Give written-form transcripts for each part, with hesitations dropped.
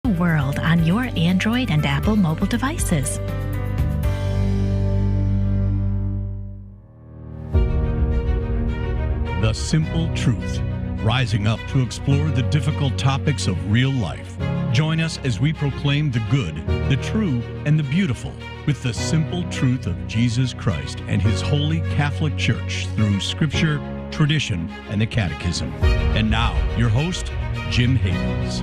world on your Android and Apple mobile devices. The simple truth, rising up to explore the difficult topics of real life. Join us as we proclaim the good, the true, and the beautiful with the simple truth of Jesus Christ and His Holy Catholic Church through Scripture, tradition, and the Catechism. And now, your host, Jim Higgins.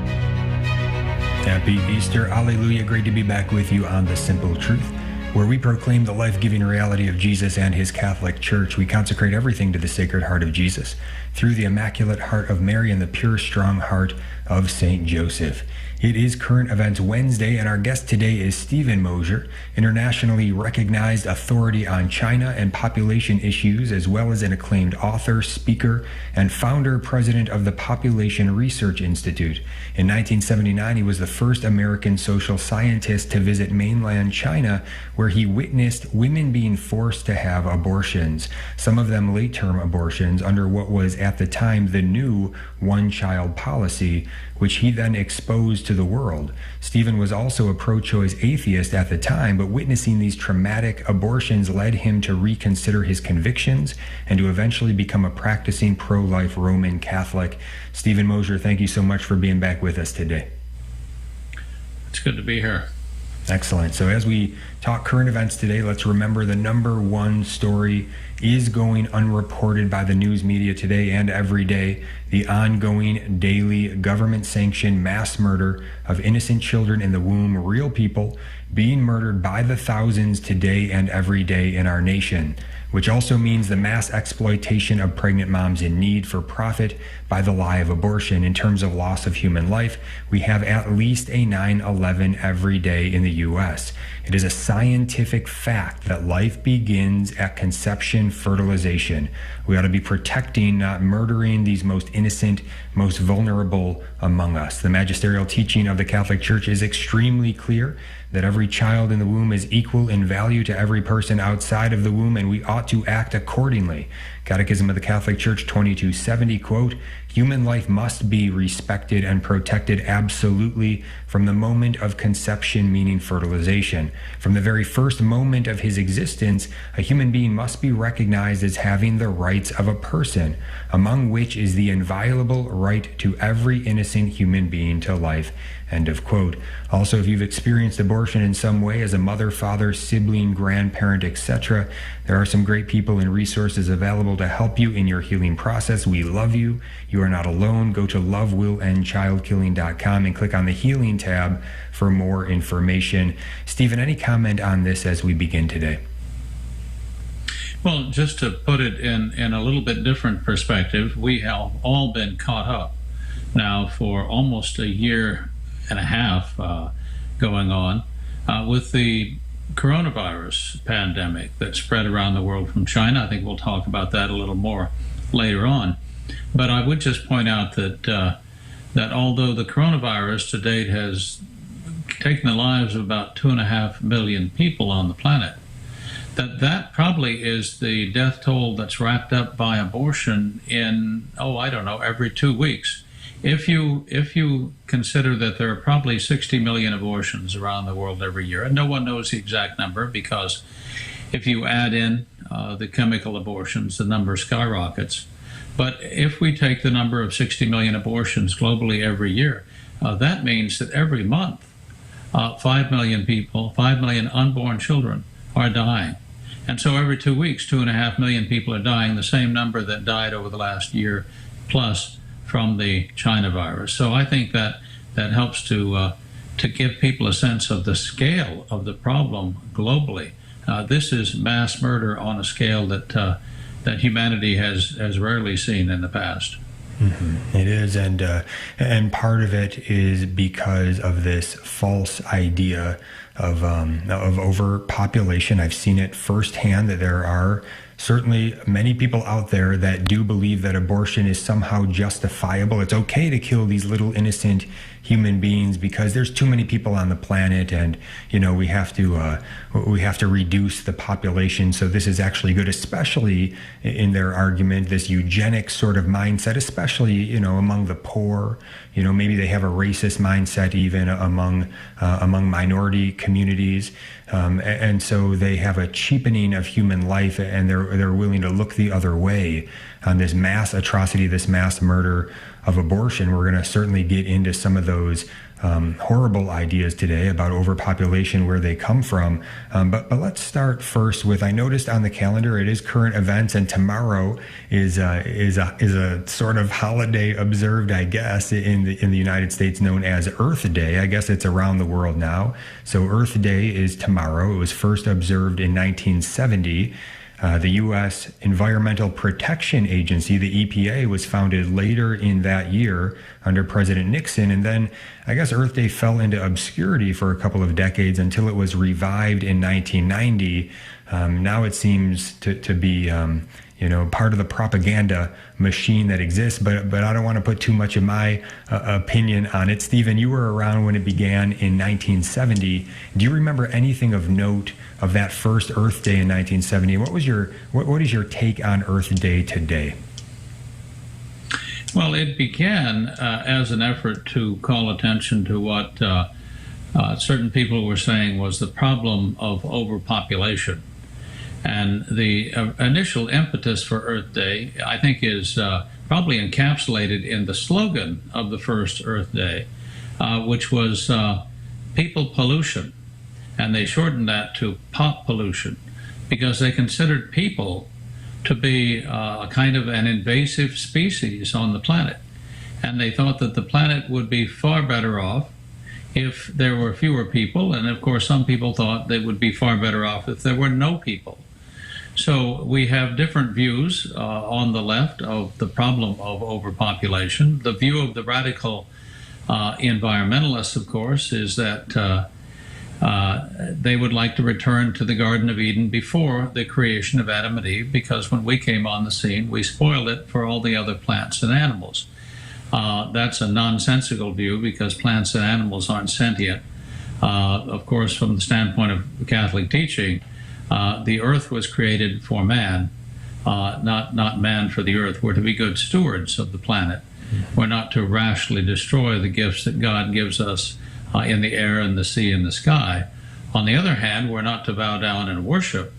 Happy Easter. Alleluia. Great to be back with you on The Simple Truth, where we proclaim the life-giving reality of Jesus and His Catholic Church. We consecrate everything to the Sacred Heart of Jesus through the Immaculate Heart of Mary and the pure, strong heart of Saint Joseph. It is Current Events Wednesday, and our guest today is Stephen Mosher, internationally recognized authority on China and population issues, as well as an acclaimed author, speaker, and founder-president of the Population Research Institute. In 1979, he was the first American social scientist to visit mainland China, where he witnessed women being forced to have abortions, some of them late-term abortions, under what was at the time the new one-child policy, which he then exposed to the world. Stephen was also a pro-choice atheist at the time, but witnessing these traumatic abortions led him to reconsider his convictions and to eventually become a practicing pro-life Roman Catholic. Stephen Mosher, thank you so much for being back with us today. It's good to be here. Excellent. So as we talk current events today, let's remember the number one story is going unreported by the news media today and every day: the ongoing daily government-sanctioned mass murder of innocent children in the womb, real people being murdered by the thousands today and every day in our nation, which also means the mass exploitation of pregnant moms in need for profit by the lie of abortion. In terms of loss of human life, we have at least a 9/11 every day in the U.S. It is a scientific fact that life begins at conception, fertilization. We ought to be protecting, not murdering, these most innocent, most vulnerable among us. The magisterial teaching of the Catholic Church is extremely clear that every child in the womb is equal in value to every person outside of the womb, and we ought to act accordingly. Catechism of the Catholic Church 2270, quote, "Human life must be respected and protected absolutely from the moment of conception, meaning fertilization. From the very first moment of his existence, a human being must be recognized as having the rights of a person, among which is the inviolable right to every innocent human being to life." End of quote. Also, if you've experienced abortion in some way as a mother, father, sibling, grandparent, etc., there are some great people and resources available to help you in your healing process. We love you. You are not alone. Go to lovewillendchildkilling.com and click on the healing tab for more information. Stephen, any comment on this as we begin today? Well, just to put it in a little bit different perspective, we have all been caught up now for almost a year and a half going on with the coronavirus pandemic that spread around the world from China. I think we'll talk about that a little more later on. But I would just point out that although the coronavirus to date has taken the lives of about 2.5 million people on the planet, that probably is the death toll that's wrapped up by abortion in, every 2 weeks. If you consider that there are probably 60 million abortions around the world every year, and no one knows the exact number, because if you add in the chemical abortions, the number skyrockets. But if we take the number of 60 million abortions globally every year, that means that every month 5 million people, 5 million unborn children are dying. And so every 2 weeks, 2.5 million people are dying, the same number that died over the last year plus from the China virus. So I think that helps to give people a sense of the scale of the problem globally. This is mass murder on a scale that humanity has rarely seen in the past. Mm-hmm. It is, and part of it is because of this false idea of overpopulation. I've seen it firsthand that there are certainly many people out there that do believe that abortion is somehow justifiable. It's okay to kill these little innocent human beings because there's too many people on the planet, and we have to reduce the population. So this is actually good, especially in their argument, this eugenic sort of mindset, especially among the poor. Maybe they have a racist mindset even among minority communities, and so they have a cheapening of human life, and they're willing to look the other way on this mass atrocity, this mass murder of abortion. We're going to certainly get into some of those horrible ideas today about overpopulation, where they come from. But let's start first with, I noticed on the calendar it is current events, and tomorrow is a sort of holiday observed, I guess, in the United States, known as Earth Day. I guess it's around the world now. So Earth Day is tomorrow. It was first observed in 1970. The U.S. Environmental Protection Agency, the EPA, was founded later in that year under President Nixon. And then I guess Earth Day fell into obscurity for a couple of decades until it was revived in 1990. Now it seems to be part of the propaganda machine that exists, but I don't want to put too much of my opinion on it. Stephen, you were around when it began in 1970. Do you remember anything of note of that first Earth Day in 1970? What is your take on Earth Day today? Well, it began as an effort to call attention to what certain people were saying was the problem of overpopulation. And the initial impetus for Earth Day, I think, is probably encapsulated in the slogan of the first Earth Day, which was people pollution. And they shortened that to pop pollution because they considered people to be a kind of an invasive species on the planet. And they thought that the planet would be far better off if there were fewer people. And of course, some people thought they would be far better off if there were no people. So we have different views on the left of the problem of overpopulation. The view of the radical environmentalists, of course, is that they would like to return to the Garden of Eden before the creation of Adam and Eve, because when we came on the scene, we spoiled it for all the other plants and animals. That's a nonsensical view because plants and animals aren't sentient. Of course, from the standpoint of Catholic teaching, the earth was created for man, not man for the earth. We're to be good stewards of the planet. We're not to rashly destroy the gifts that God gives us in the air and the sea and the sky. On the other hand, we're not to bow down and worship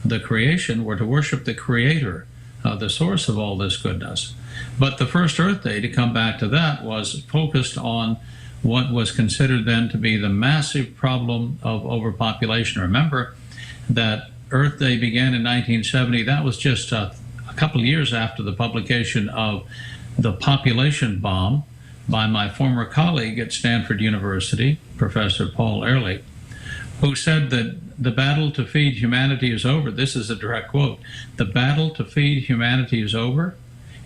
the creation. We're to worship the Creator, the source of all this goodness. But the first Earth Day, to come back to that, was focused on what was considered then to be the massive problem of overpopulation. Remember that Earth Day began in 1970. That was just a couple of years after the publication of The Population Bomb by my former colleague at Stanford University, Professor Paul Ehrlich, who said that the battle to feed humanity is over. This is a direct quote. The battle to feed humanity is over.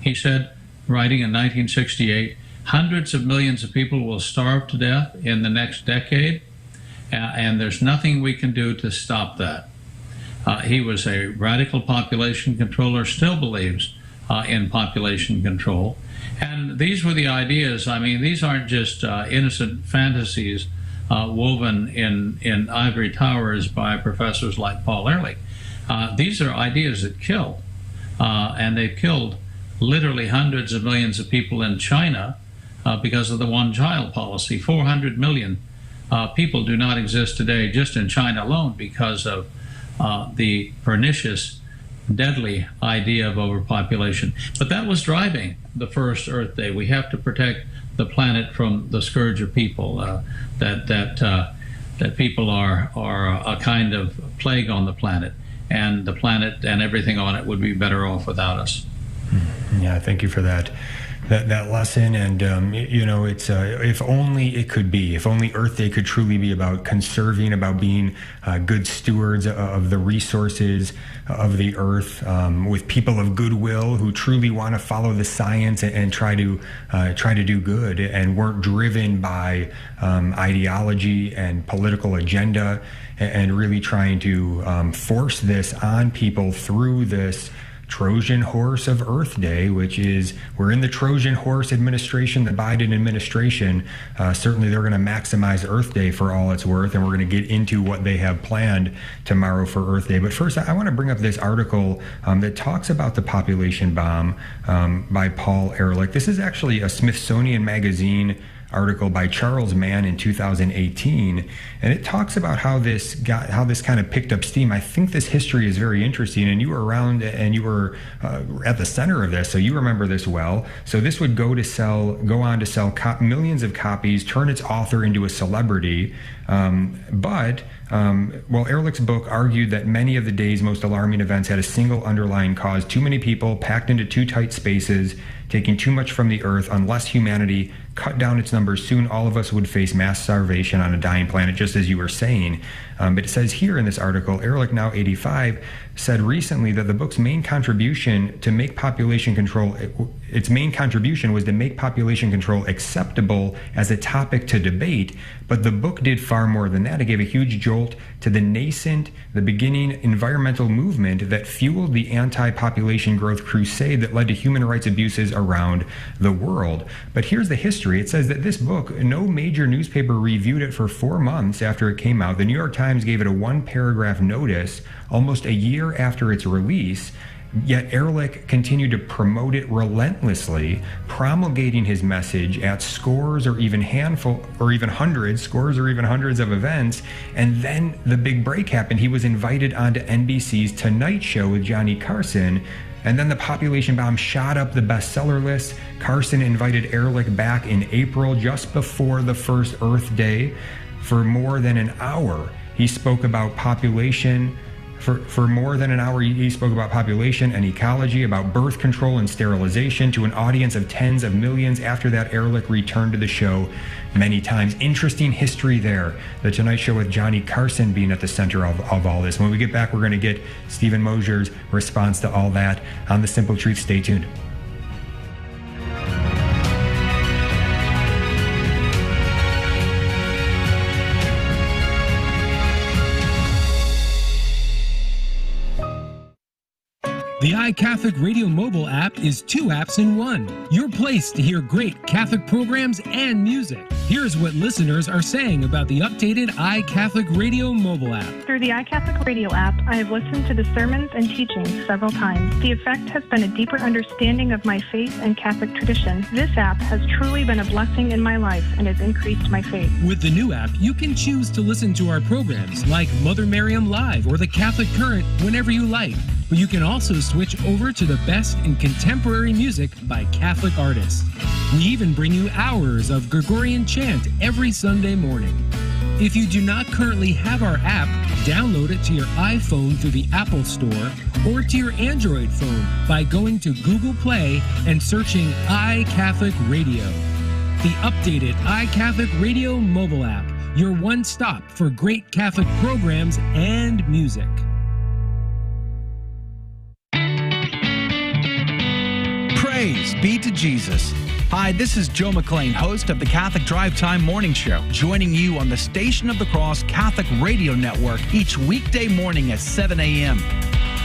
He said, writing in 1968, hundreds of millions of people will starve to death in the next decade, and there's nothing we can do to stop that. He was a radical population controller, still believes in population control. And these were the ideas. I mean, these aren't just innocent fantasies woven in ivory towers by professors like Paul Ehrlich. These are ideas that kill. And they've killed literally hundreds of millions of people in China because of the one-child policy. 400 million people do not exist today just in China alone because of the pernicious, deadly idea of overpopulation. But that was driving the first Earth Day. We have to protect the planet from the scourge of people. That people are a kind of plague on the planet, and the planet and everything on it would be better off without us. Yeah, thank you for that lesson. And it's if only it could be, if only Earth Day could truly be about conserving, about being good stewards of the resources of the earth, with people of goodwill who truly want to follow the science and try to do good, and weren't driven by ideology and political agenda, and really trying to force this on people through this Trojan horse of Earth Day, which is, we're in the Trojan horse administration, the Biden administration. Certainly they're going to maximize Earth Day for all it's worth, and we're going to get into what they have planned tomorrow for Earth Day. But first, I want to bring up this article that talks about the population bomb by Paul Ehrlich. This is actually a Smithsonian Magazine article by Charles Mann in 2018, and it talks about how this kind of picked up steam. I think this history is very interesting, and you were around and you were at the center of this, so you remember this well. So this would go on to sell millions of copies, turn its author into a celebrity. Ehrlich's book argued that many of the day's most alarming events had a single underlying cause: too many people packed into too tight spaces, taking too much from the earth. Unless humanity cut down its numbers, soon all of us would face mass starvation on a dying planet, just as you were saying. But it says here in this article, Ehrlich, now 85, said recently that the book's main contribution to make population control, its main contribution was to make population control acceptable as a topic to debate. But the book did far more than that. It gave a huge jolt to the beginning environmental movement that fueled the anti-population growth crusade that led to human rights abuses around the world. But here's the history. It says that this book, no major newspaper reviewed it for 4 months after it came out. The New York Times gave it a 1-paragraph notice almost a year after its release. Yet Ehrlich continued to promote it relentlessly, promulgating his message at scores or even hundreds of events. And then the big break happened. He was invited onto NBC's Tonight Show with Johnny Carson, and then the population bomb shot up the bestseller list. Carson invited Ehrlich back in April, just before the first Earth Day. For more than an hour, he spoke about population. For more than an hour, he spoke about population and ecology, about birth control and sterilization to an audience of tens of millions. After that, Ehrlich returned to the show many times. Interesting history there. The Tonight Show with Johnny Carson being at the center of all this. When we get back, we're going to get Stephen Mosher's response to all that on The Simple Truth. Stay tuned. The iCatholic Radio mobile app is 2 apps in 1. Your place to hear great Catholic programs and music. Here's what listeners are saying about the updated iCatholic Radio mobile app. Through the iCatholic Radio app, I have listened to the sermons and teachings several times. The effect has been a deeper understanding of my faith and Catholic tradition. This app has truly been a blessing in my life and has increased my faith. With the new app, you can choose to listen to our programs like Mother Miriam Live or The Catholic Current whenever you like. But you can also switch over to the best in contemporary music by Catholic artists. We even bring you hours of Gregorian chant every Sunday morning. If you do not currently have our app, download it to your iPhone through the Apple Store or to your Android phone by going to Google Play and searching iCatholic Radio. The updated iCatholic Radio mobile app, your one stop for great Catholic programs and music. Praise be to Jesus. Hi, this is Joe McLean, host of the Catholic Drive Time Morning Show, joining you on the Station of the Cross Catholic Radio Network each weekday morning at 7 a.m.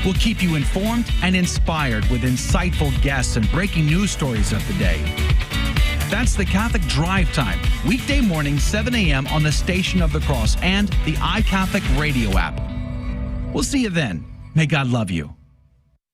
We'll keep you informed and inspired with insightful guests and breaking news stories of the day. That's the Catholic Drive Time, weekday morning, 7 a.m. on the Station of the Cross and the iCatholic Radio app. We'll see you then. May God love you.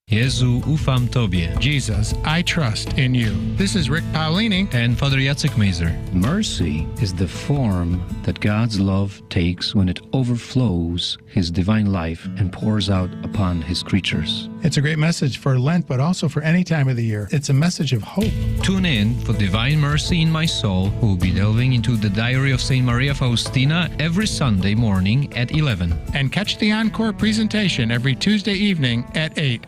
Jezu, ufam Tobie. Jesus, I trust in you. This is Rick Paolini And Father Jacek Mazer. Mercy is the form that God's love takes when it overflows His divine life and pours out upon His creatures. It's a great message for Lent, but also for any time of the year. It's a message of hope. Tune in for Divine Mercy in My Soul. We'll be delving into the diary of St. Maria Faustina every Sunday morning at 11. And catch the encore presentation every Tuesday evening at 8.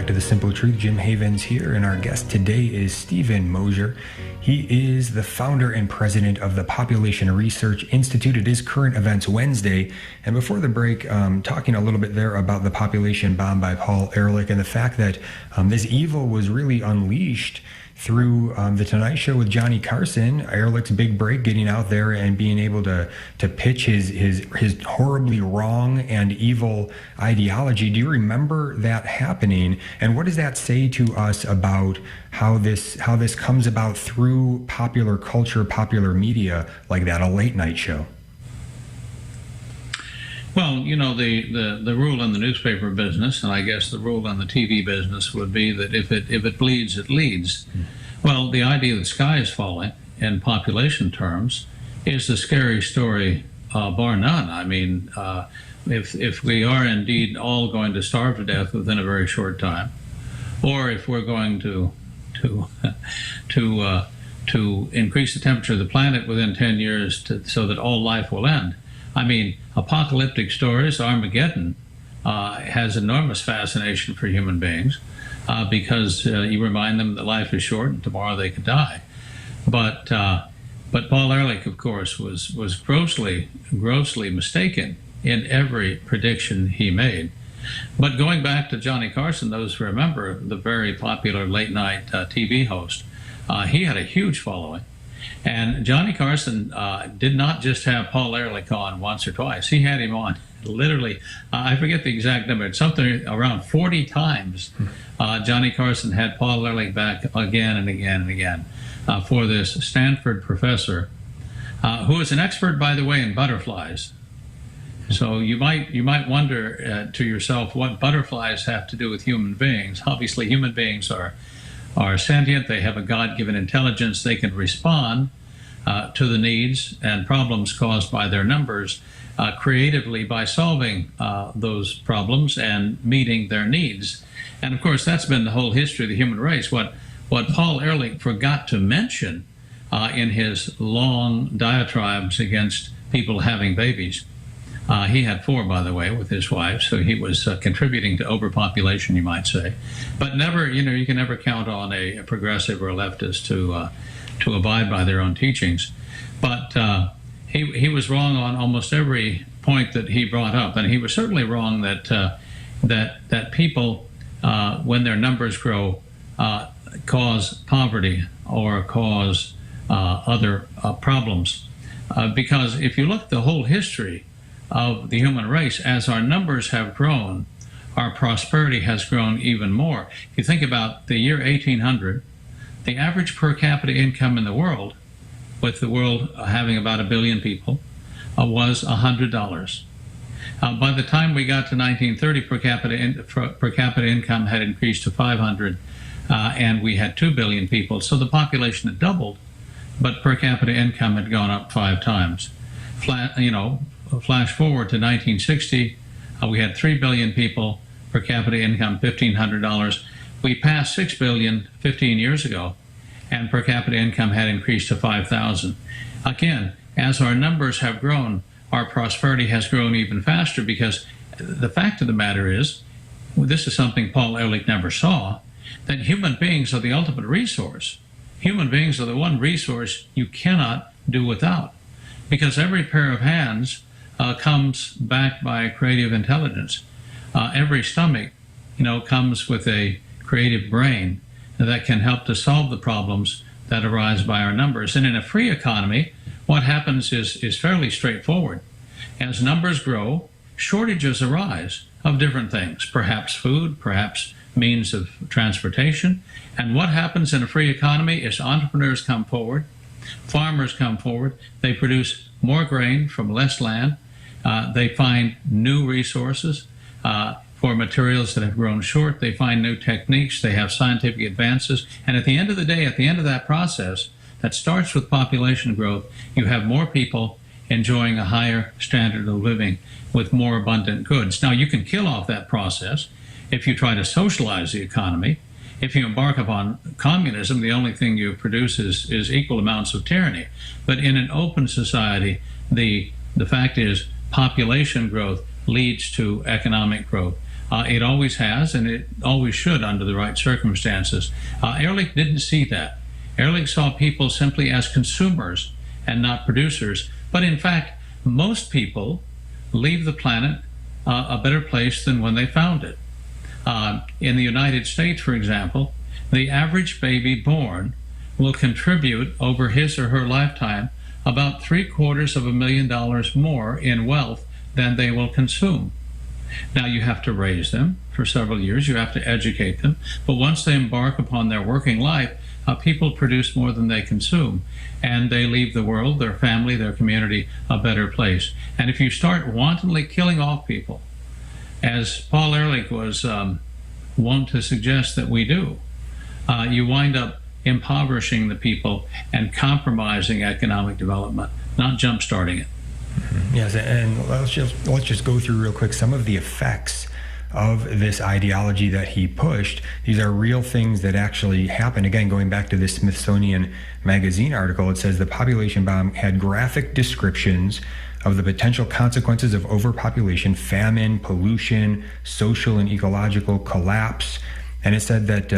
To The Simple Truth. Jim Havens here, and our guest today is Stephen Mosher. He is the founder and president of the Population Research Institute. It is Current Events Wednesday. And before the break, talking a little bit there about the population bomb by Paul Ehrlich and the fact that this evil was really unleashed through the Tonight Show with Johnny Carson, Ehrlich's big break, getting out there and being able to pitch his horribly wrong and evil ideology. Do you remember that happening? And what does that say to us about how this comes about through popular culture, popular media like that, a late night show? Well, you know, the rule in the newspaper business, and I guess the rule in the TV business, would be that if it bleeds, it leads. Well, the idea that sky is falling in population terms is a scary story, bar none. I mean, if we are indeed all going to starve to death within a very short time, or if we're going to increase the temperature of the planet within 10 years so that all life will end. I mean, apocalyptic stories, Armageddon, has enormous fascination for human beings because you remind them that life is short and tomorrow they could die. But Paul Ehrlich, of course, was grossly mistaken in every prediction he made. But going back to Johnny Carson, those who remember the very popular late night TV host, he had a huge following. And Johnny Carson did not just have Paul Ehrlich on once or twice. He had him on literally, I forget the exact number, it's something around 40 times. Johnny Carson had Paul Ehrlich back again and again and again for this Stanford professor, who is an expert, by the way, in butterflies. So you might wonder to yourself what butterflies have to do with human beings. Obviously, human beings are sentient. They have a God-given intelligence. They can respond to the needs and problems caused by their numbers creatively by solving those problems and meeting their needs. And of course, that's been the whole history of the human race. What Paul Ehrlich forgot to mention in his long diatribes against people having babies. He had 4, by the way, with his wife, so he was contributing to overpopulation, you might say. But never, you can never count on a progressive or a leftist to abide by their own teachings. But he was wrong on almost every point that he brought up, and he was certainly wrong that people, when their numbers grow, cause poverty or cause other problems. Because if you look at the whole history of the human race, as our numbers have grown, our prosperity has grown even more. If you think about the year 1800, the average per capita income in the world, with the world having about 1 billion people, was $100. By the time we got to 1930, per capita income had increased to 500, and we had 2 billion people. So the population had doubled, but per capita income had gone up 5 times. Flash forward to 1960, we had 3 billion people, per capita income $1,500. We passed 6 billion 15 years ago, and per capita income had increased to 5,000. Again, as our numbers have grown, our prosperity has grown even faster, because the fact of the matter is, this is something Paul Ehrlich never saw, that human beings are the ultimate resource. Human beings are the one resource you cannot do without, because every pair of hands comes backed by creative intelligence. Every stomach, comes with a creative brain that can help to solve the problems that arise by our numbers. And in a free economy, what happens is fairly straightforward. As numbers grow, shortages arise of different things, perhaps food, perhaps means of transportation. And what happens in a free economy is entrepreneurs come forward, farmers come forward, they produce more grain from less land, they find new resources for materials that have grown short, they find new techniques, they have scientific advances, and at the end of the day, at the end of that process, that starts with population growth, you have more people enjoying a higher standard of living with more abundant goods. Now, you can kill off that process if you try to socialize the economy. If you embark upon communism, the only thing you produce is equal amounts of tyranny. But in an open society, the fact is population growth leads to economic growth. It always has, and it always should under the right circumstances. Ehrlich didn't see that. Ehrlich saw people simply as consumers and not producers. But in fact, most people leave the planet a better place than when they found it. In the United States, for example, the average baby born will contribute over his or her lifetime about $750,000 more in wealth than they will consume. Now, you have to raise them for several years, you have to educate them, but once they embark upon their working life, people produce more than they consume, and they leave the world, their family, their community, a better place. And if you start wantonly killing off people, as Paul Ehrlich was wont to suggest that we do, you wind up impoverishing the people and compromising economic development, not jump-starting it. Yes, and let's just go through real quick some of the effects of this ideology that he pushed. These are real things that actually happen. Again, going back to this Smithsonian Magazine article, it says the population bomb had graphic descriptions of the potential consequences of overpopulation, famine, pollution, social and ecological collapse. And it said that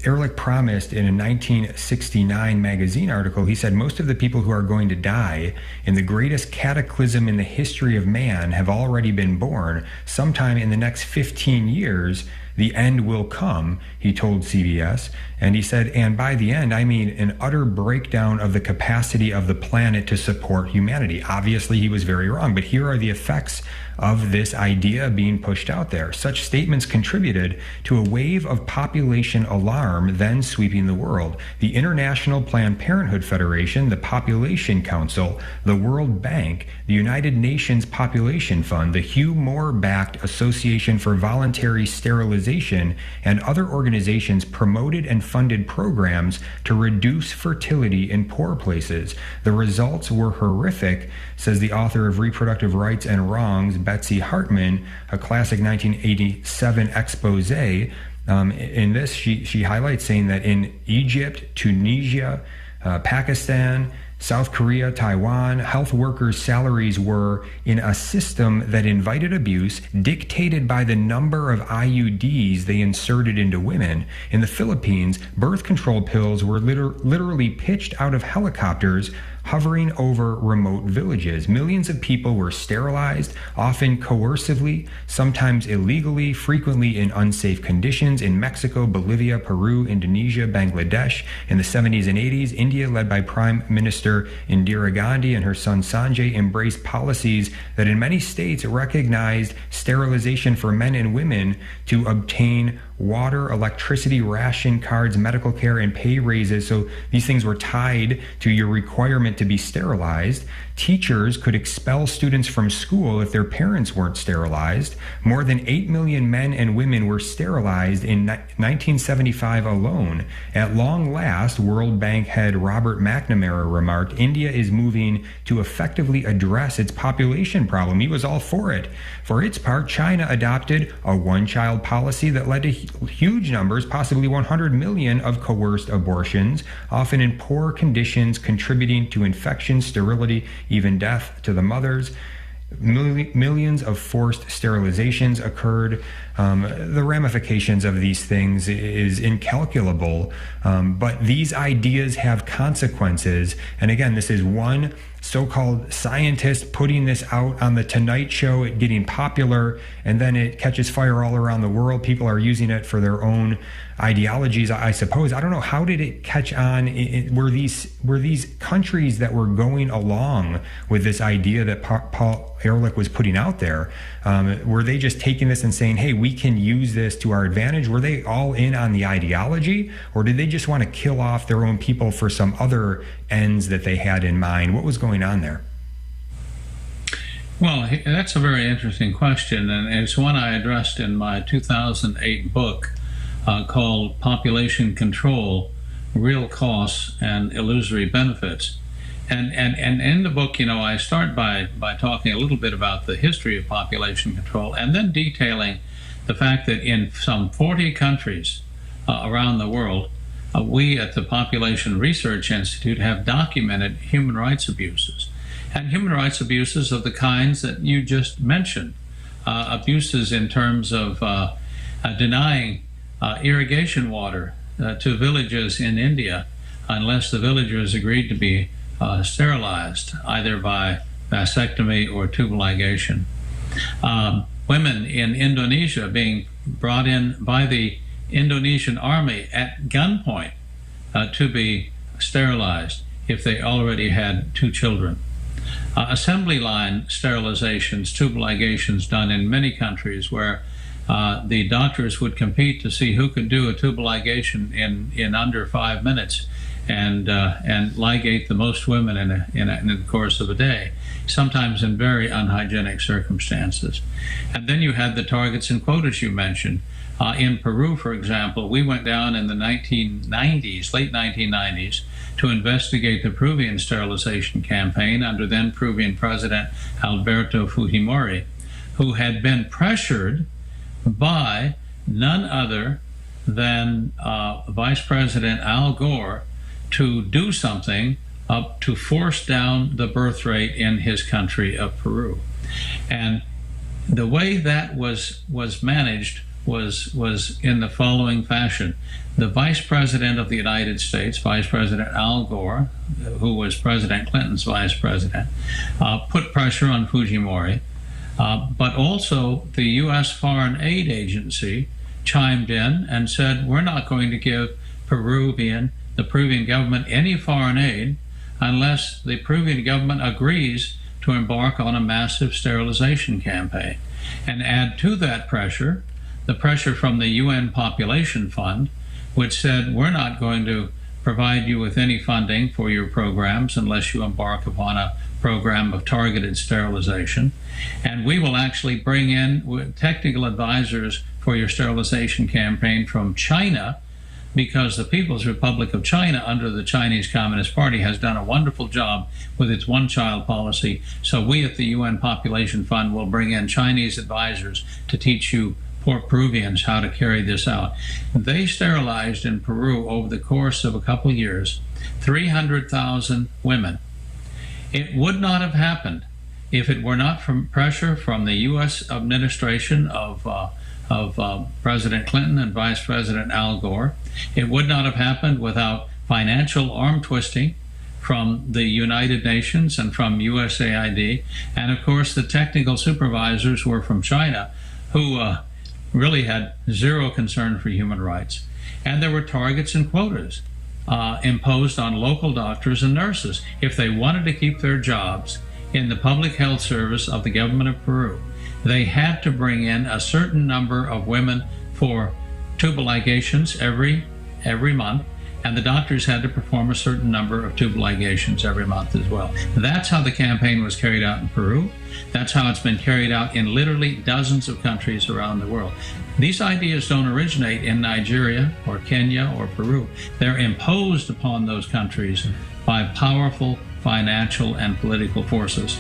Ehrlich promised in a 1969 magazine article, he said, most of the people who are going to die in the greatest cataclysm in the history of man have already been born. Sometime in the next 15 years, the end will come, he told CBS. And he said, and by the end, I mean an utter breakdown of the capacity of the planet to support humanity. Obviously, he was very wrong, but here are the effects of this idea being pushed out there. Such statements contributed to a wave of population alarm then sweeping the world. The International Planned Parenthood Federation, the Population Council, the World Bank, the United Nations Population Fund, the Hugh Moore-backed Association for Voluntary Sterilization, and other organizations promoted and funded programs to reduce fertility in poor places. The results were horrific, says the author of Reproductive Rights and Wrongs, Betsy Hartman, a classic 1987 expose. In this, she highlights saying that in Egypt, Tunisia, Pakistan, South Korea, Taiwan, health workers' salaries were in a system that invited abuse, dictated by the number of IUDs they inserted into women. In the Philippines, birth control pills were literally pitched out of helicopters hovering over remote villages. Millions of people were sterilized, often coercively, sometimes illegally, frequently in unsafe conditions in Mexico, Bolivia, Peru, Indonesia, Bangladesh. In the 70s and 80s, India, led by Prime Minister Indira Gandhi and her son Sanjay, embraced policies that in many states recognized sterilization for men and women to obtain water, electricity, ration cards, medical care, and pay raises. So these things were tied to your requirement to be sterilized. Teachers could expel students from school if their parents weren't sterilized. More than 8 million men and women were sterilized in 1975 alone. At long last, World Bank head Robert McNamara remarked, India is moving to effectively address its population problem. He was all for it. For its part, China adopted a one-child policy that led to huge numbers, possibly 100 million, of coerced abortions, often in poor conditions, contributing to infection, sterility, even death to the mothers. Millions of forced sterilizations occurred. The ramifications of these things is incalculable, but these ideas have consequences. And again, this is one so-called scientist putting this out on the Tonight Show, it getting popular, and then it catches fire all around the world. People are using it for their own ideologies, I suppose. I don't know, how did it catch on? Were these countries that were going along with this idea that Paul Ehrlich was putting out there, were they just taking this and saying, hey, we can use this to our advantage? Were they all in on the ideology, or did they just want to kill off their own people for some other ends that they had in mind? What was going on there? Well, that's a very interesting question, and it's one I addressed in my 2008 book called Population Control, Real Costs and Illusory Benefits. And in the book, I start by talking a little bit about the history of population control, and then detailing the fact that in some 40 countries around the world, we at the Population Research Institute have documented human rights abuses. And human rights abuses of the kinds that you just mentioned. Abuses in terms of denying irrigation water to villages in India, unless the villagers agreed to be sterilized, either by vasectomy or tubal ligation. Women in Indonesia being brought in by the Indonesian army at gunpoint to be sterilized if they already had 2 children. Assembly line sterilizations, tubal ligations done in many countries where the doctors would compete to see who could do a tubal ligation in under 5 minutes and ligate the most women in the course of a day, sometimes in very unhygienic circumstances. And then you had the targets and quotas you mentioned. In Peru, for example, we went down in the 1990s, late 1990s, to investigate the Peruvian sterilization campaign under then Peruvian President Alberto Fujimori, who had been pressured by none other than Vice President Al Gore to do something to force down the birth rate in his country of Peru. And the way that was managed was in the following fashion. The Vice President of the United States, Vice President Al Gore, who was President Clinton's Vice President, put pressure on Fujimori, but also the U.S. Foreign Aid Agency chimed in and said, we're not going to give the Peruvian government any foreign aid unless the Peruvian government agrees to embark on a massive sterilization campaign. And add to that pressure, the pressure from the UN Population Fund, which said, we're not going to provide you with any funding for your programs unless you embark upon a program of targeted sterilization. And we will actually bring in technical advisors for your sterilization campaign from China, because the People's Republic of China, under the Chinese Communist Party, has done a wonderful job with its one-child policy. So we at the UN Population Fund will bring in Chinese advisors to teach you poor Peruvians how to carry this out. They sterilized in Peru over the course of a couple years 300,000 women. It would not have happened if it were not from pressure from the U.S. administration of President Clinton and Vice President Al Gore. It would not have happened without financial arm twisting from the United Nations and from USAID. And of course, the technical supervisors were from China, who really had zero concern for human rights. And there were targets and quotas imposed on local doctors and nurses if they wanted to keep their jobs in the public health service of the government of Peru. They had to bring in a certain number of women for tubal ligations every month, and the doctors had to perform a certain number of tubal ligations every month as well. That's how the campaign was carried out in Peru. That's how it's been carried out in literally dozens of countries around the world. These ideas don't originate in Nigeria or Kenya or Peru. They're imposed upon those countries by powerful financial and political forces.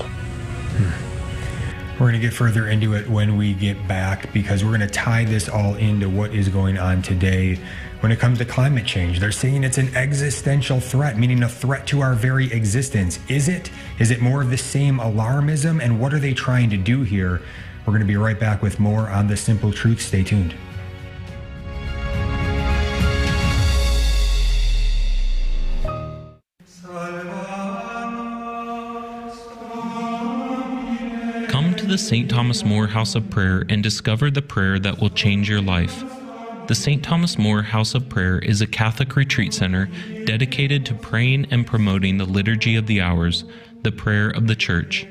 We're going to get further into it when we get back, because we're going to tie this all into what is going on today when it comes to climate change. They're saying it's an existential threat, meaning a threat to our very existence. Is it? Is it more of the same alarmism? And what are they trying to do here? We're going to be right back with more on The Simple Truth. Stay tuned. Come to the St. Thomas More House of Prayer and discover the prayer that will change your life. The St. Thomas More House of Prayer is a Catholic retreat center dedicated to praying and promoting the Liturgy of the Hours, the prayer of the Church.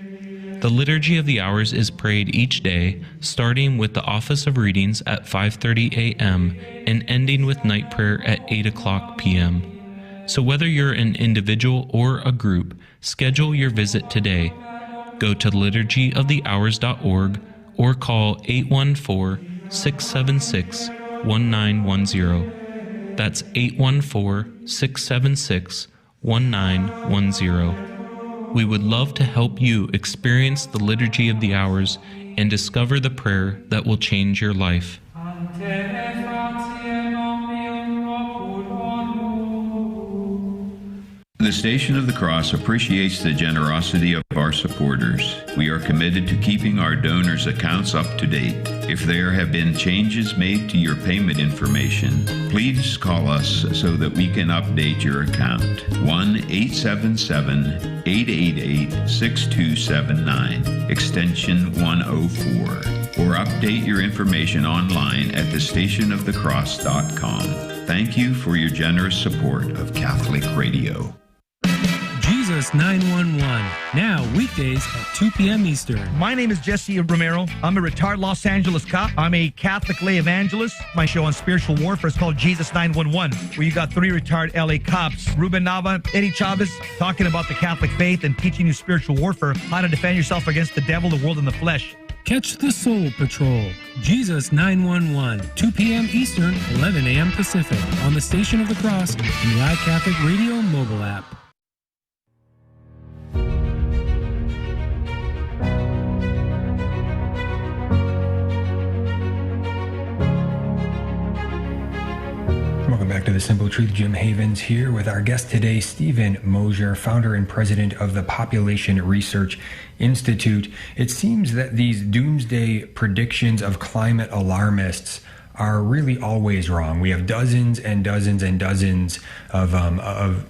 The Liturgy of the Hours is prayed each day, starting with the Office of Readings at 5:30 a.m. and ending with night prayer at 8 o'clock p.m. So whether you're an individual or a group, schedule your visit today. Go to liturgyofthehours.org or call 814-676-1910. That's 814-676-1910. We would love to help you experience the Liturgy of the Hours and discover the prayer that will change your life. The Station of the Cross appreciates the generosity of our supporters. We are committed to keeping our donors' accounts up to date. If there have been changes made to your payment information, please call us so that we can update your account. 1-877-888-6279, extension 104. Or update your information online at thestationofthecross.com. Thank you for your generous support of Catholic Radio. Jesus 911, now weekdays at 2 p.m. Eastern. My name is Jesse Romero. I'm a retired Los Angeles cop. I'm a Catholic lay evangelist. My show on spiritual warfare is called Jesus 911, where you got 3 retired LA cops, Ruben Nava, Eddie Chavez, talking about the Catholic faith and teaching you spiritual warfare, how to defend yourself against the devil, the world, and the flesh. Catch the Soul Patrol, Jesus 911, 2 p.m. Eastern, 11 a.m. Pacific, on the Station of the Cross and the iCatholic Radio mobile app. Welcome back to The Simple Truth. Jim Havens here with our guest today, Stephen Mosher, founder and president of the Population Research Institute. It seems that these doomsday predictions of climate alarmists are really always wrong. We have dozens and dozens and dozens of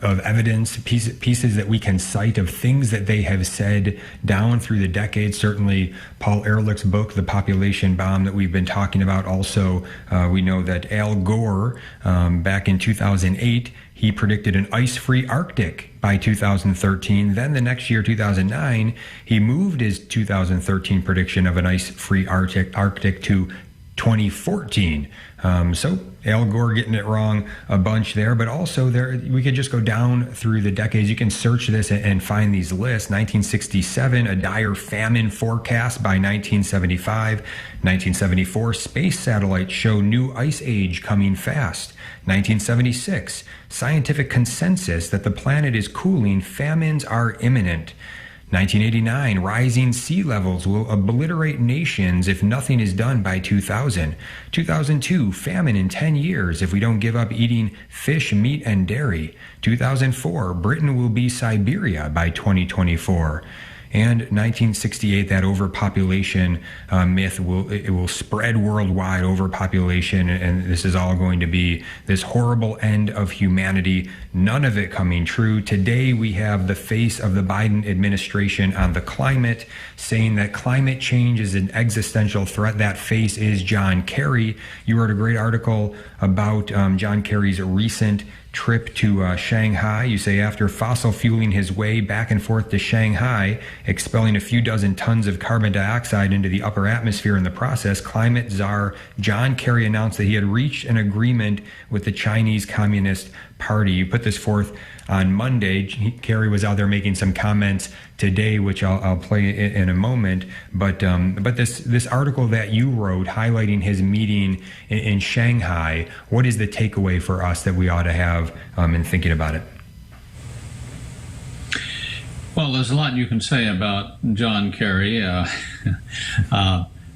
evidence, pieces that we can cite of things that they have said down through the decades. Certainly, Paul Ehrlich's book, The Population Bomb, that we've been talking about. Also, we know that Al Gore, back in 2008, he predicted an ice-free Arctic by 2013. Then the next year, 2009, he moved his 2013 prediction of an ice-free Arctic to 2014. So Al Gore getting it wrong a bunch there, but also there we could just go down through the decades. You can search this and find these lists. 1967, a dire famine forecast by 1975. 1974, space satellites show new ice age coming fast. 1976, scientific consensus that the planet is cooling, famines are imminent. 1989, rising sea levels will obliterate nations if nothing is done by 2000. 2002, famine in 10 years if we don't give up eating fish, meat, and dairy. 2004, Britain will be Siberia by 2024. And 1968, that overpopulation myth will spread worldwide, overpopulation, and this is all going to be this horrible end of humanity, none of it coming true. Today we have the face of the Biden administration on the climate, saying that climate change is an existential threat. That face is John Kerry. You wrote a great article about John Kerry's recent trip to Shanghai. You say, after fossil fueling his way back and forth to Shanghai, expelling a few dozen tons of carbon dioxide into the upper atmosphere in the process, climate czar John Kerry announced that he had reached an agreement with the Chinese Communist Party. You put this forth on Monday. Kerry was out there making some comments today, which I'll play in a moment. But this article that you wrote highlighting his meeting in Shanghai, what is the takeaway for us that we ought to have in thinking about it? Well, there's a lot you can say about John Kerry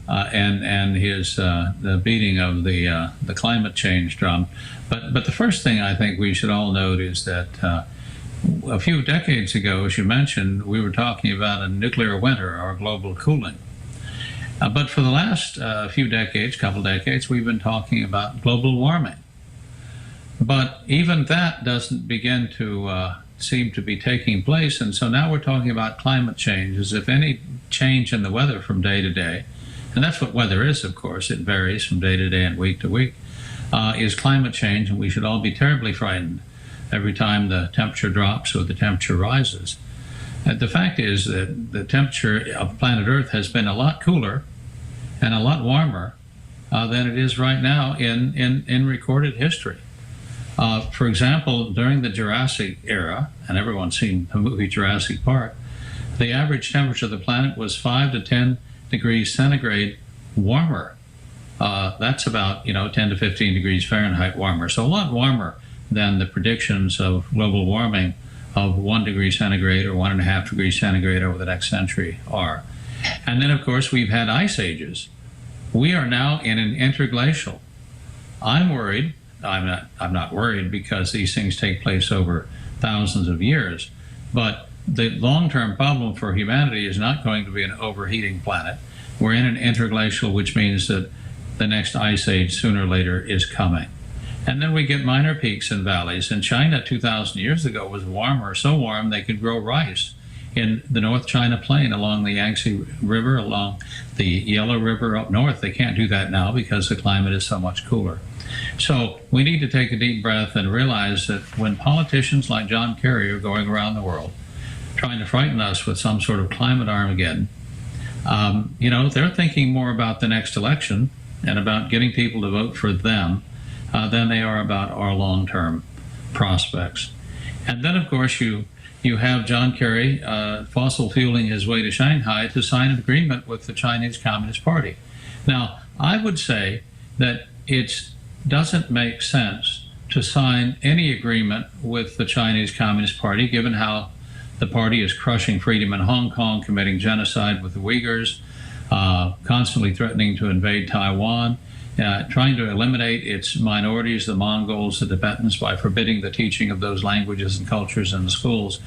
and his the beating of the climate change drum. But the first thing I think we should all note is that a few decades ago, as you mentioned, we were talking about a nuclear winter or global cooling. But for the last few decades, couple decades, we've been talking about global warming. But even that doesn't begin to seem to be taking place, and so now we're talking about climate change as if any change in the weather from day to day, and that's what weather is, of course, it varies from day to day and week to week, is climate change, and we should all be terribly frightened every time the temperature drops or the temperature rises. The fact is that the temperature of planet Earth has been a lot cooler and a lot warmer than it is right now in recorded history. For example, during the Jurassic era, and everyone's seen the movie Jurassic Park, the average temperature of the planet was 5 to 10 degrees centigrade warmer. That's about 10 to 15 degrees Fahrenheit warmer, so a lot warmer than the predictions of global warming of 1 degree centigrade or 1.5 degrees centigrade over the next century are. And then, of course, we've had ice ages. We are now in an interglacial. I'm worried. I'm not worried because these things take place over thousands of years. But the long-term problem for humanity is not going to be an overheating planet. we're in an interglacial, which means that the next ice age sooner or later is coming. And then we get minor peaks and valleys. And China 2,000 years ago was warmer, so warm they could grow rice in the North China Plain along the Yangtze River, along the Yellow River up north. They can't do that now because the climate is so much cooler. So we need to take a deep breath and realize that when politicians like John Kerry are going around the world trying to frighten us with some sort of climate Armageddon, they're thinking more about the next election and about getting people to vote for them than they are about our long-term prospects. And then, of course, you have John Kerry fossil fueling his way to Shanghai to sign an agreement with the Chinese Communist Party. Now, I would say that it doesn't make sense to sign any agreement with the Chinese Communist Party, given how the party is crushing freedom in Hong Kong, committing genocide with the Uyghurs, constantly threatening to invade Taiwan, trying to eliminate its minorities, the Mongols, the Tibetans, by forbidding the teaching of those languages and cultures in the schools.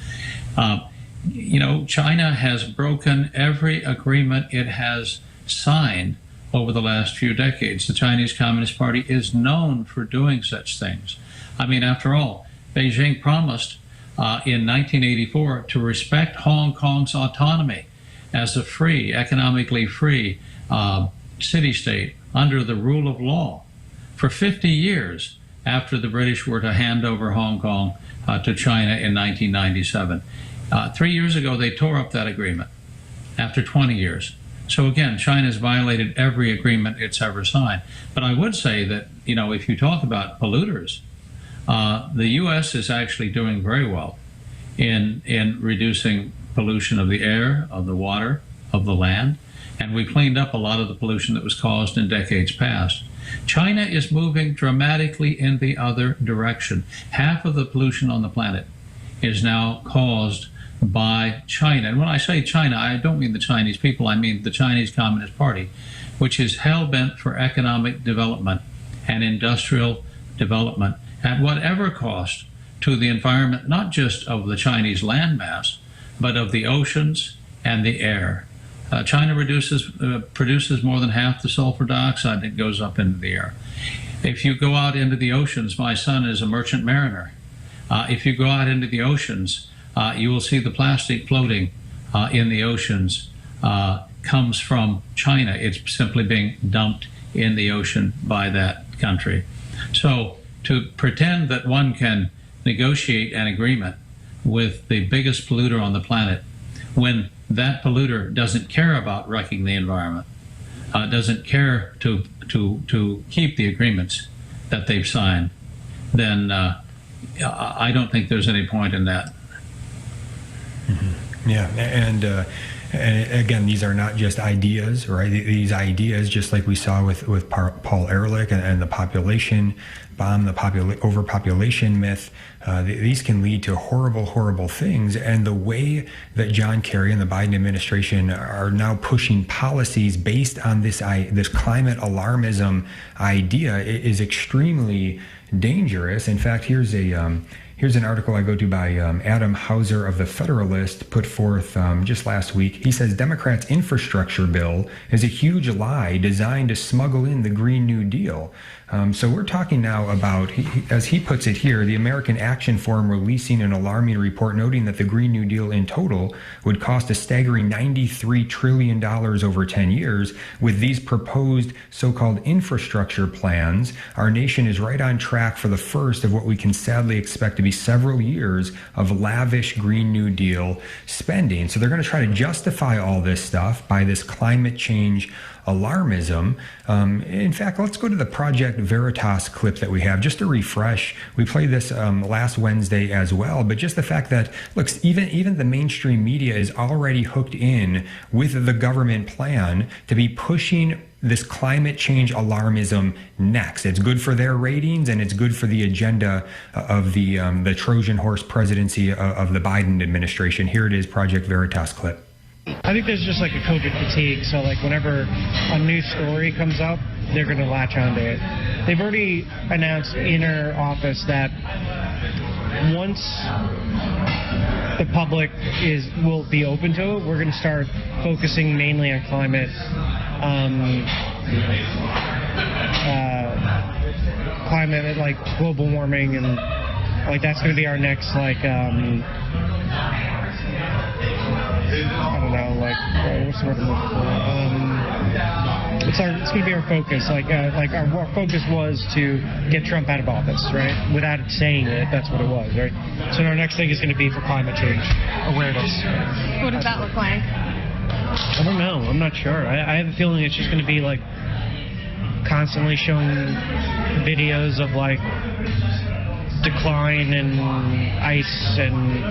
China has broken every agreement it has signed over the last few decades. The Chinese Communist Party is known for doing such things. I mean, after all, Beijing promised in 1984 to respect Hong Kong's autonomy as a free, economically free city-state under the rule of law for 50 years after the British were to hand over Hong Kong to China in 1997. 3 years ago, they tore up that agreement after 20 years. So again, China's violated every agreement it's ever signed. But I would say that, if you talk about polluters, the U.S. is actually doing very well in reducing pollution of the air, of the water, of the land, and we cleaned up a lot of the pollution that was caused in decades past. China is moving dramatically in the other direction. Half of the pollution on the planet is now caused by China. And when I say China, I don't mean the Chinese people, I mean the Chinese Communist Party, which is hell-bent for economic development and industrial development at whatever cost to the environment, not just of the Chinese landmass, but of the oceans and the air. China produces more than half the sulfur dioxide that goes up into the air. If you go out into the oceans, my son is a merchant mariner. If you go out into the oceans, you will see the plastic floating in the oceans comes from China. It's simply being dumped in the ocean by that country. So to pretend that one can negotiate an agreement with the biggest polluter on the planet when that polluter doesn't care about wrecking the environment, doesn't care to keep the agreements that they've signed, then I don't think there's any point in that. Mm-hmm. Yeah, and again, these are not just ideas, right? These ideas, just like we saw with Paul Ehrlich and the population bomb, the overpopulation myth, these can lead to horrible, horrible things. And the way that John Kerry and the Biden administration are now pushing policies based on this climate alarmism idea is extremely dangerous. In fact, here's an article I go to by Adam Hauser of The Federalist, put forth just last week. He says Democrats' infrastructure bill is a huge lie designed to smuggle in the Green New Deal. So we're talking now about, as he puts it here, the American Action Forum releasing an alarming report noting that the Green New Deal in total would cost a staggering $93 trillion over 10 years. With these proposed so-called infrastructure plans, our nation is right on track for the first of what we can sadly expect to be several years of lavish Green New Deal spending. So they're going to try to justify all this stuff by this climate change alarmism. In fact, let's go to the Project Veritas clip that we have just to refresh. We played this last Wednesday as well, but just the fact that, look, even the mainstream media is already hooked in with the government plan to be pushing this climate change alarmism next. It's good for their ratings, and it's good for the agenda of the Trojan horse presidency of the Biden administration. Here it is, Project Veritas clip. I think there's just like a COVID fatigue. So like whenever a new story comes up, they're going to latch onto it. They've already announced in our office that once the public will be open to it, we're going to start focusing mainly on climate climate, like global warming, and like that's going to be our next, like, I don't know, like, what's the word I'm looking for? It's going to be our focus. Like our focus was to get Trump out of office, right? Without saying it, that's what it was, right? So our next thing is going to be for climate change awareness. What does that look like? I don't know. I'm not sure. I have a feeling it's just going to be like constantly showing videos of like decline in ice and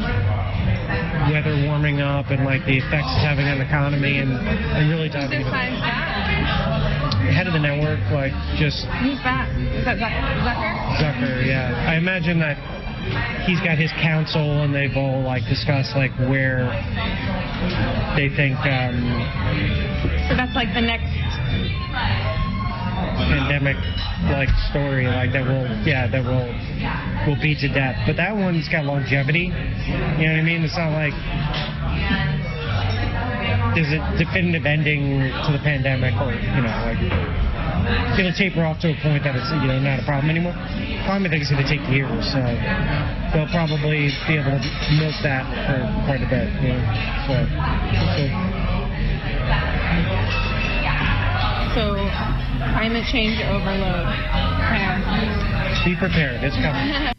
weather warming up and like the effects it's having on the economy, and really diving into the head of the network, like just who's that? Is that Zucker? Zucker, yeah. I imagine that he's got his council and they've all like discussed like where they think so that's like the next pandemic like story, like that will be to death. But that one's got longevity. You know what I mean? It's not like there's a definitive ending to the pandemic, or like it'll taper off to a point that it's not a problem anymore. Climate, I think, is going to take years, so they'll probably be able to milk that for quite a bit. So climate change overload. Be prepared. It's coming.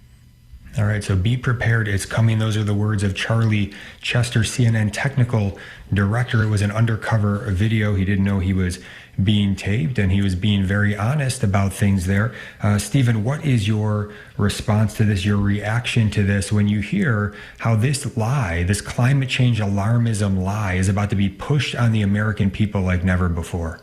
All right, so be prepared. It's coming. Those are the words of Charlie Chester, CNN technical director. It was an undercover video. He didn't know he was being taped, and he was being very honest about things there. Stephen, what is your response to this, your reaction to this, when you hear how this lie, this climate change alarmism lie, is about to be pushed on the American people like never before?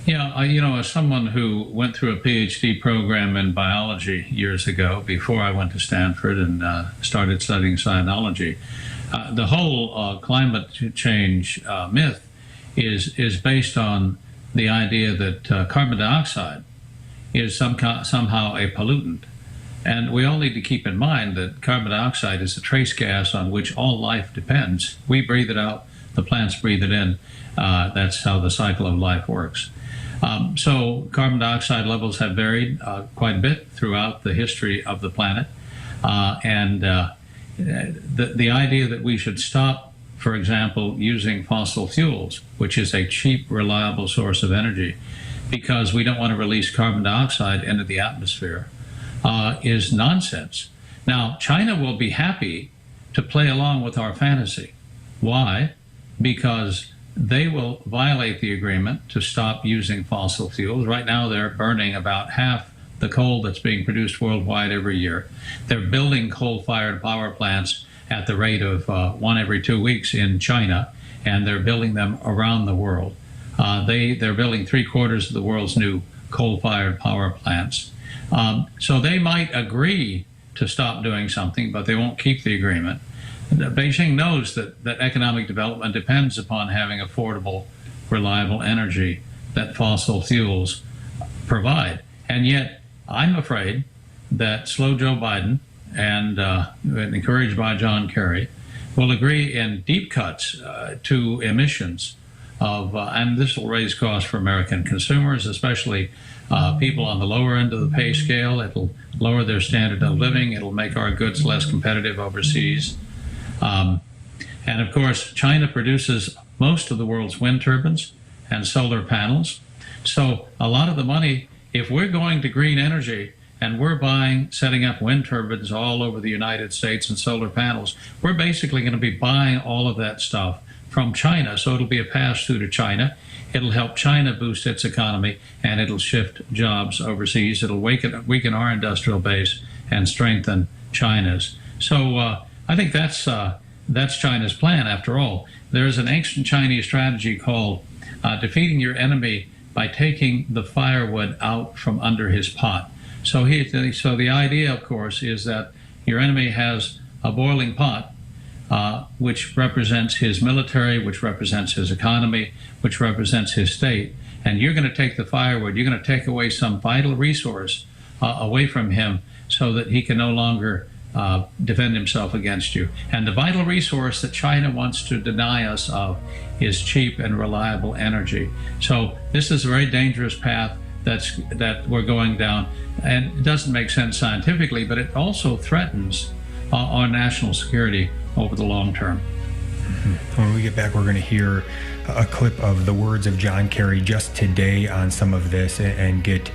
Yeah, as someone who went through a PhD program in biology years ago, before I went to Stanford and started studying Scientology, the whole climate change myth is based on the idea that carbon dioxide is somehow a pollutant. And we all need to keep in mind that carbon dioxide is a trace gas on which all life depends. We breathe it out, the plants breathe it in. That's how the cycle of life works. So carbon dioxide levels have varied quite a bit throughout the history of the planet. And the idea that we should stop, for example, using fossil fuels, which is a cheap, reliable source of energy, because we don't want to release carbon dioxide into the atmosphere, is nonsense. Now, China will be happy to play along with our fantasy. Why? Because they will violate the agreement to stop using fossil fuels. Right now, they're burning about half the coal that's being produced worldwide every year. They're building coal-fired power plants at the rate of one every 2 weeks in China, and they're building them around the world. They're building 3/4 of the world's new coal-fired power plants. So they might agree to stop doing something, but they won't keep the agreement. Beijing knows that economic development depends upon having affordable, reliable energy that fossil fuels provide. And yet, I'm afraid that slow Joe Biden and encouraged by John Kerry will agree in deep cuts to emissions of, and this will raise costs for American consumers, especially people on the lower end of the pay scale. It'll lower their standard of living. It'll make our goods less competitive overseas. And of course, China produces most of the world's wind turbines and solar panels. So a lot of the money, if we're going to green energy and we're setting up wind turbines all over the United States and solar panels, we're basically going to be buying all of that stuff from China. So it'll be a pass-through to China. It'll help China boost its economy, and it'll shift jobs overseas. It'll weaken our industrial base and strengthen China's. So I think that's China's plan, after all. There's an ancient Chinese strategy called defeating your enemy by taking the firewood out from under his pot. So the idea, of course, is that your enemy has a boiling pot, which represents his military, which represents his economy, which represents his state, and you're going to take the firewood, you're going to take away some vital resource away from him so that he can no longer defend himself against you. And the vital resource that China wants to deny us of is cheap and reliable energy. So this is a very dangerous path that we're going down, and it doesn't make sense scientifically, but it also threatens our national security over the long term. When we get back, we're going to hear a clip of the words of John Kerry just today on some of this and get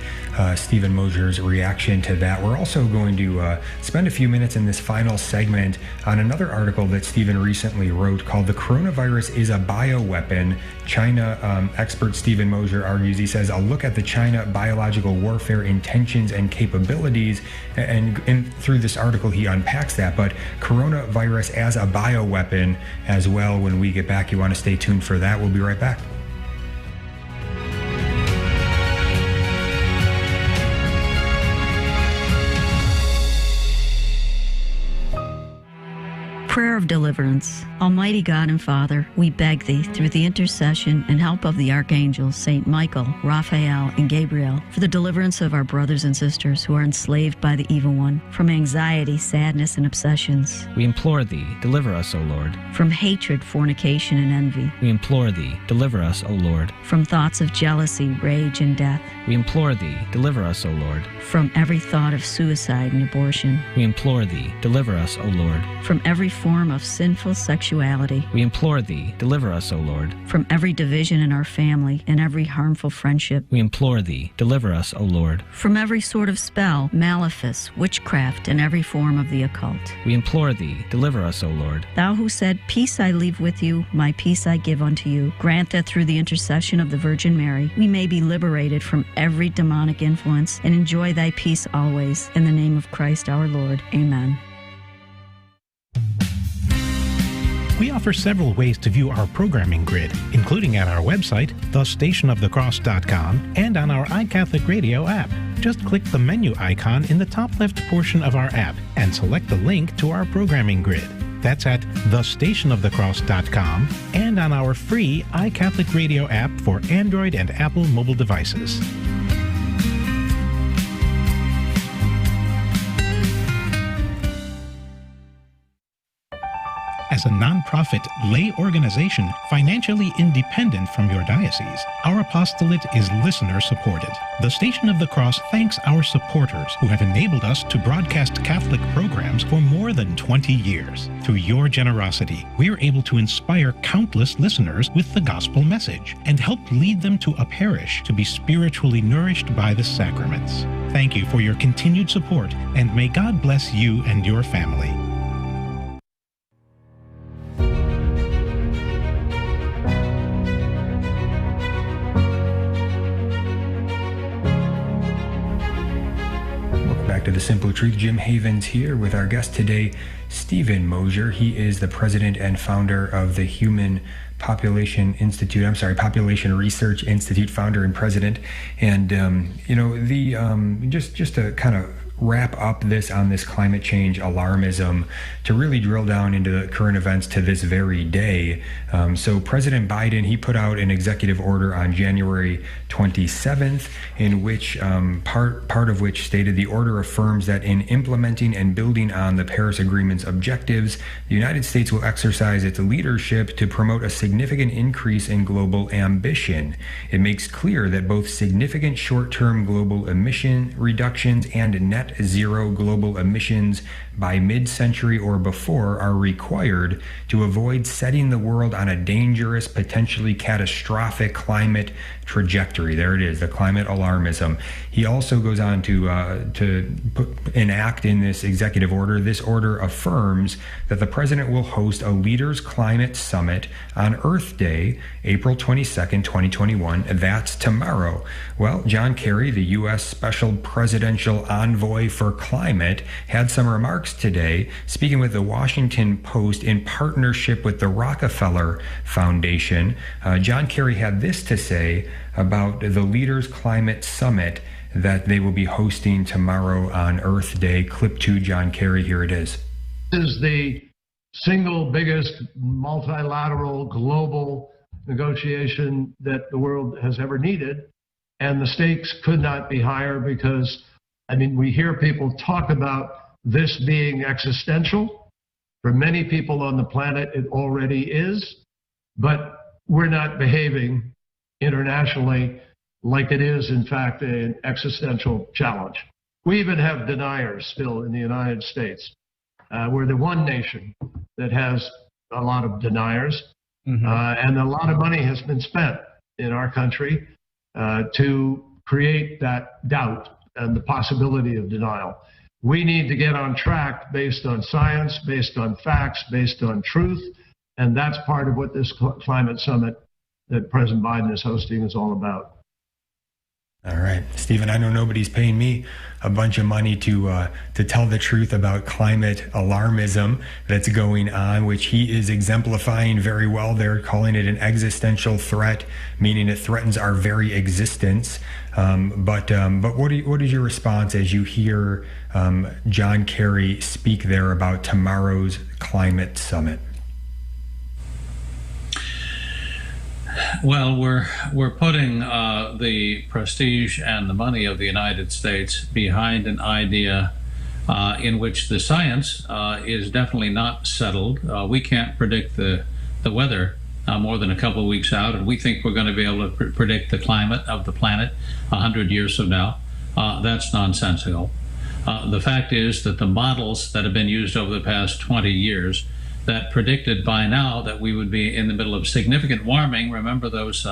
Stephen Mosher's reaction to that. We're also going to spend a few minutes in this final segment on another article that Stephen recently wrote called "The Coronavirus is a Bioweapon." China expert Stephen Mosher argues, he says, a look at the China biological warfare intentions and capabilities, and through this article he unpacks that, but coronavirus as a bioweapon as well. When we get back, you want to stay tuned for that. We'll be right back. Prayer of Deliverance. Almighty God and Father, we beg Thee, through the intercession and help of the archangels, Saint Michael, Raphael, and Gabriel, for the deliverance of our brothers and sisters who are enslaved by the evil one, from anxiety, sadness, and obsessions. We implore Thee, deliver us, O Lord. From hatred, fornication, and envy. We implore Thee, deliver us, O Lord. From thoughts of jealousy, rage, and death. We implore Thee, deliver us, O Lord. From every thought of suicide and abortion. We implore Thee, deliver us, O Lord. From every form of sinful sexuality. We implore Thee, deliver us, O Lord. From every division in our family and every harmful friendship. We implore Thee, deliver us, O Lord. From every sort of spell, malefice, witchcraft, and every form of the occult. We implore Thee, deliver us, O Lord. Thou who said, "Peace I leave with you, my peace I give unto you," grant that through the intercession of the Virgin Mary, we may be liberated from every demonic influence and enjoy Thy peace always. In the name of Christ our Lord. Amen. We offer several ways to view our programming grid, including at our website, thestationofthecross.com, and on our iCatholic Radio app. Just click the menu icon in the top left portion of our app and select the link to our programming grid. That's at thestationofthecross.com and on our free iCatholic Radio app for Android and Apple mobile devices. As a nonprofit lay organization financially independent from your diocese, our apostolate is listener-supported. The Station of the Cross thanks our supporters who have enabled us to broadcast Catholic programs for more than 20 years. Through your generosity, we are able to inspire countless listeners with the gospel message and help lead them to a parish to be spiritually nourished by the sacraments. Thank you for your continued support, and may God bless you and your family. To the Simple Truth. Jim Havens here with our guest today, Stephen Mosher. He is the president and founder of the Population Research Institute, founder and president. And just to kind of wrap up this on this climate change alarmism, to really drill down into the current events to this very day. So President Biden, he put out an executive order on January 27th, in which part of which stated the order affirms that in implementing and building on the Paris Agreement's objectives, the United States will exercise its leadership to promote a significant increase in global ambition. It makes clear that both significant short-term global emission reductions and net zero global emissions by mid-century or before are required to avoid setting the world on a dangerous, potentially catastrophic climate trajectory. There it is, the climate alarmism. He also goes on to enact in this executive order. This order affirms that the president will host a Leaders Climate Summit on Earth Day, April 22nd, 2021. That's tomorrow. Well, John Kerry, the U.S. Special Presidential Envoy for Climate, had some remarks today, speaking with the Washington Post in partnership with the Rockefeller Foundation. John Kerry had this to say about the Leaders Climate Summit that they will be hosting tomorrow on Earth Day. Clip 2, John Kerry, here it is. This is the single biggest multilateral global negotiation that the world has ever needed, and the stakes could not be higher because, we hear people talk about this being existential. For many people on the planet, it already is, but we're not behaving internationally like it is, in fact, an existential challenge. We even have deniers still in the United States. We're the one nation that has a lot of deniers, and a lot of money has been spent in our country to create that doubt and the possibility of denial. We need to get on track based on science, based on facts, based on truth, and that's part of what this climate summit that President Biden is hosting is all about. All right, Stephen, I know nobody's paying me a bunch of money to tell the truth about climate alarmism that's going on, which he is exemplifying very well. They're calling it an existential threat, meaning it threatens our very existence. But what is your response as you hear John Kerry speak there about tomorrow's climate summit? Well, we're putting the prestige and the money of the United States behind an idea in which the science is definitely not settled. We can't predict the weather more than a couple of weeks out, and we think we're going to be able to predict the climate of the planet 100 years from now. That's nonsensical. The fact is that the models that have been used over the past 20 years that predicted by now that we would be in the middle of significant warming. Remember those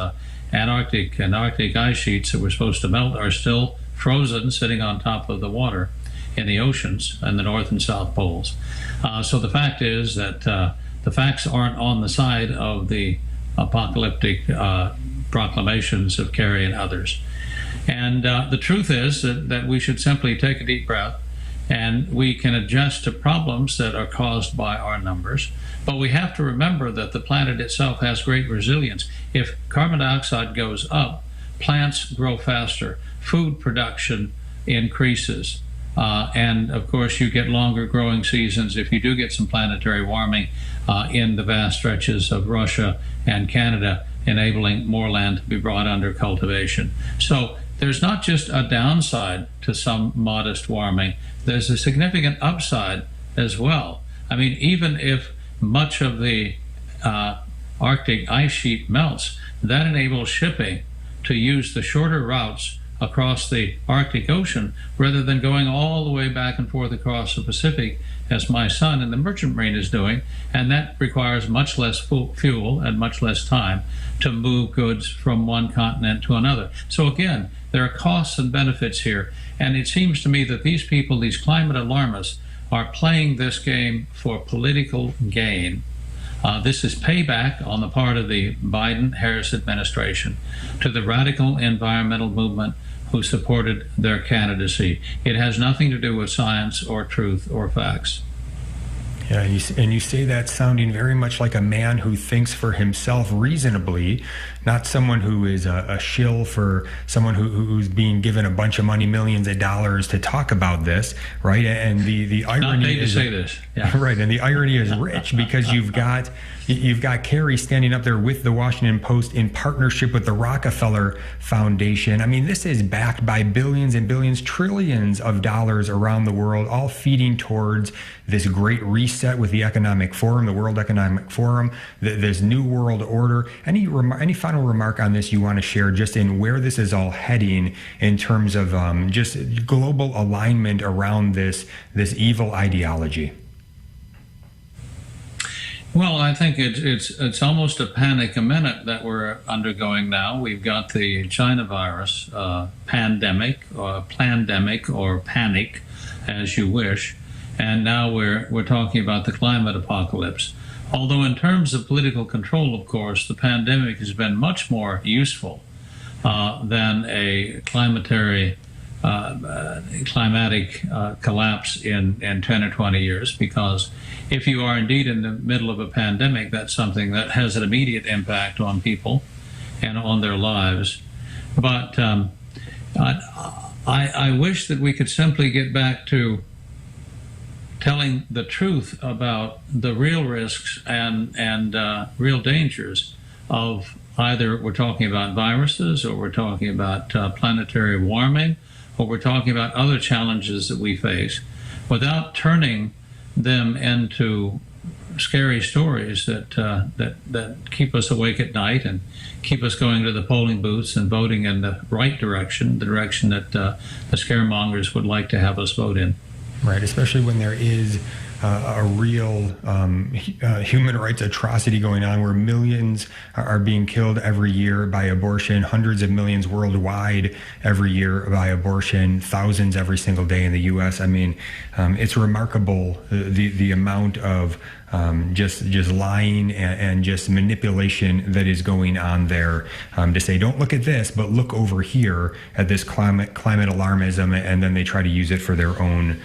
Antarctic ice sheets that were supposed to melt are still frozen, sitting on top of the water in the oceans and the North and South Poles. So the fact is that the facts aren't on the side of the apocalyptic proclamations of Kerry and others. And the truth is that we should simply take a deep breath, and we can adjust to problems that are caused by our numbers. But we have to remember that the planet itself has great resilience. If carbon dioxide goes up, plants grow faster, food production increases, and of course you get longer growing seasons if you do get some planetary warming in the vast stretches of Russia and Canada, enabling more land to be brought under cultivation. So there's not just a downside to some modest warming, there's a significant upside as well. I mean, even if much of the Arctic ice sheet melts, that enables shipping to use the shorter routes across the Arctic Ocean rather than going all the way back and forth across the Pacific, as my son in the merchant marine is doing, and that requires much less fuel and much less time to move goods from one continent to another. So again, there are costs and benefits here, and it seems to me that these people, these climate alarmists, are playing this game for political gain. This is payback on the part of the Biden-Harris administration to the radical environmental movement who supported their candidacy. It has nothing to do with science or truth or facts. Yeah, and you say that sounding very much like a man who thinks for himself reasonably, not someone who is a shill for someone who's being given a bunch of money, millions of dollars to talk about this, right? And the irony is, to say this, yeah. Right, and the irony is rich because you've got Kerry standing up there with the Washington Post in partnership with the Rockefeller Foundation. I mean, this is backed by billions and billions, trillions of dollars around the world, all feeding towards this great reset with the Economic Forum, the World Economic Forum, this new world order. Any final remark on this you want to share, just in where this is all heading in terms of just global alignment around this evil ideology? Well, I think it's almost a panic a minute that we're undergoing now. We've got the China virus pandemic, or plandemic, or panic, as you wish, and now we're talking about the climate apocalypse. Although in terms of political control, of course, the pandemic has been much more useful than a climatic collapse in 10 or 20 years, because if you are indeed in the middle of a pandemic, that's something that has an immediate impact on people and on their lives. But I wish that we could simply get back to telling the truth about the real risks and real dangers of either we're talking about viruses, or we're talking about planetary warming, or we're talking about other challenges that we face. without turning them into scary stories that keep us awake at night and keep us going to the polling booths and voting in the right direction, the direction that the scaremongers would like to have us vote in. Right, especially when there is a real human rights atrocity going on where millions are being killed every year by abortion, hundreds of millions worldwide every year by abortion, thousands every single day in the U.S. I mean, it's remarkable the amount of just lying and just manipulation that is going on there, to say, don't look at this, but look over here at this climate alarmism, and then they try to use it for their own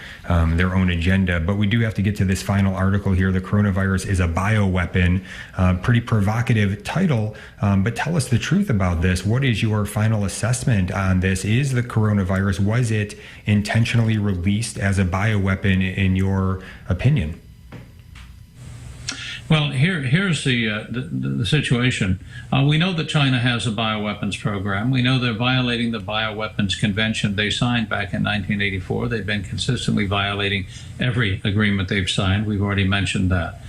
agenda. But we do have to get to this final article here. The coronavirus is a bioweapon. Pretty provocative title, but tell us the truth about this. What is your final assessment on this? Is the coronavirus, was it intentionally released as a bioweapon in your opinion? Well, here's the situation. We know that China has a bioweapons program. We know they're violating the bioweapons convention they signed back in 1984. They've been consistently violating every agreement they've signed. We've already mentioned that.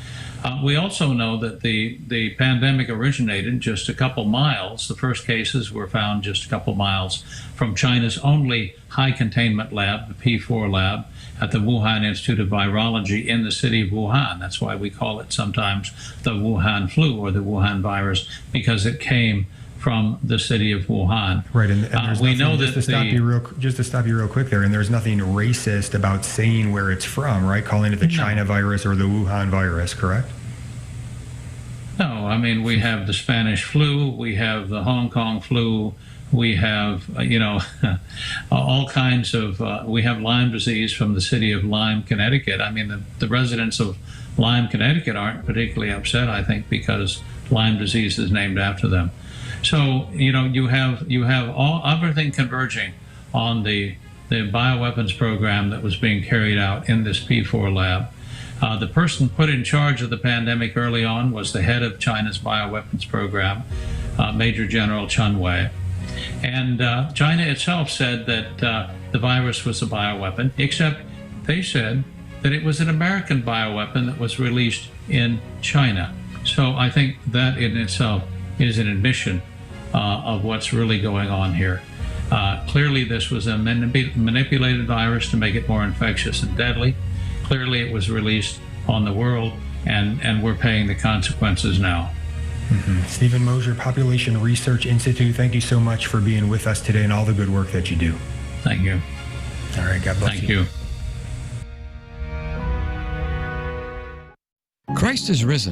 We also know that the pandemic originated just a couple miles. The first cases were found just a couple miles from China's only high containment lab, the P4 lab, at the Wuhan Institute of Virology in the city of Wuhan. That's why we call it sometimes the Wuhan flu or the Wuhan virus, because it came from the city of Wuhan. Right, and there's we know just that to stop you real quick there, and there's nothing racist about saying where it's from, right? Calling it the China virus or the Wuhan virus, correct? No, I mean, we have the Spanish flu, we have the Hong Kong flu, we have, all kinds of, we have Lyme disease from the city of Lyme, Connecticut. I mean, the residents of Lyme, Connecticut aren't particularly upset, I think, because Lyme disease is named after them. So, you have all everything converging on the bioweapons program that was being carried out in this P4 lab. The person put in charge of the pandemic early on was the head of China's bioweapons program, Major General Chen Wei. And China itself said that the virus was a bioweapon, except they said that it was an American bioweapon that was released in China. So I think that in itself is an admission of what's really going on here. Clearly, this was a manipulated virus to make it more infectious and deadly. Clearly, it was released on the world, and we're paying the consequences now. Mm-hmm. Stephen Mosher, Population Research Institute, thank you so much for being with us today and all the good work that you do. Thank you. All right, God bless you. Thank you. Christ is risen.